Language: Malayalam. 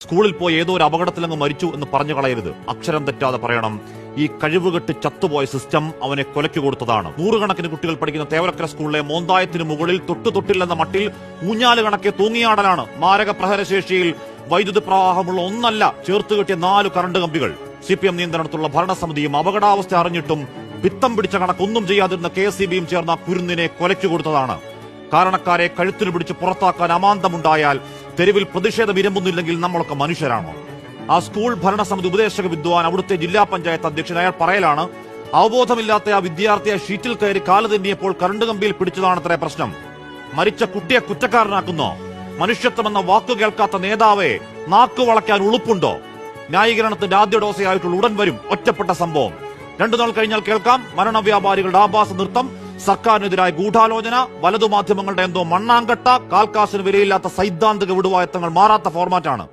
സ്കൂളിൽ പോയി ഏതോ ഒരു അപകടത്തിലങ്ങ് മരിച്ചു എന്ന് പറഞ്ഞു കളയരുത്. അക്ഷരം തെറ്റാതെ പറയണം, ഈ കഴിവുകെട്ട് ചത്തുപോയ സിസ്റ്റം അവനെ കൊലയ്ക്ക് കൊടുത്തതാണ്. നൂറുകണക്കിന് കുട്ടികൾ പഠിക്കുന്ന തേവലക്കര സ്കൂളിലെ മോന്തായത്തിന് മുകളിൽ തൊട്ടില്ലെന്ന മട്ടിൽ ഊഞ്ഞാല് കണക്കെ തൂങ്ങിയാടലാണ്. മാരക പ്രഹരശേഷിയിൽ വൈദ്യുതി പ്രവാഹമുള്ള ഒന്നല്ല, ചേർത്തുകെട്ടിയ 4 കറണ്ട് കമ്പികൾ. CPM നിയന്ത്രണത്തിലുള്ള ഭരണസമിതിയും അപകടാവസ്ഥ അറിഞ്ഞിട്ടും പിത്തം പിടിച്ച കണക്കൊന്നും ചെയ്യാതിരുന്ന KSEBയും ചേർന്ന കുരുന്നിനെ കൊലയ്ക്ക് കൊടുത്തതാണ്. കാരണക്കാരെ കഴുത്തിന് പിടിച്ച് പുറത്താക്കാൻ അമാന്തമുണ്ടായാൽ തെരുവിൽ പ്രതിഷേധം ഇരമ്പുന്നില്ലെങ്കിൽ നമ്മളൊക്കെ മനുഷ്യരാണോ? ആ സ്കൂൾ ഭരണസമിതി ഉപദേശക വിദ്വാൻ, അവിടുത്തെ ജില്ലാ പഞ്ചായത്ത് അധ്യക്ഷൻ, അയാൾ പറയലാണ്, അവബോധമില്ലാത്ത ആ വിദ്യാർത്ഥിയെ ഷീറ്റിൽ കയറി കാല് തെന്നിയപ്പോൾ കറണ്ട് കമ്പിയിൽ പിടിച്ചതാണത്രേ പ്രശ്നം. മരിച്ച കുട്ടിയെ കുറ്റക്കാരനാക്കുന്നോ? മനുഷ്യത്വമെന്ന വാക്കു കേൾക്കാത്ത നേതാവെ നാക്കു വളയ്ക്കാൻ ഉളുപ്പുണ്ടോ? ന്യായീകരണത്തിന്റെ ആദ്യ ഡോസയായിട്ടുള്ള ഉടൻ വരും ഒറ്റപ്പെട്ട സംഭവം. 2 നാൾ കഴിഞ്ഞാൽ കേൾക്കാം മരണവ്യാപാരികളുടെ ആഭാസ നൃത്തം, സർക്കാരിനെതിരായ ഗൂഢാലോചന, വലതുമാധ്യമങ്ങളുടെ എന്തോ മണ്ണാങ്കട്ട, കാൽക്കാശിന് വിലയില്ലാത്ത സൈദ്ധാന്തിക വിടുവായത്തങ്ങൾ മാറാത്ത ഫോർമാറ്റാണ്.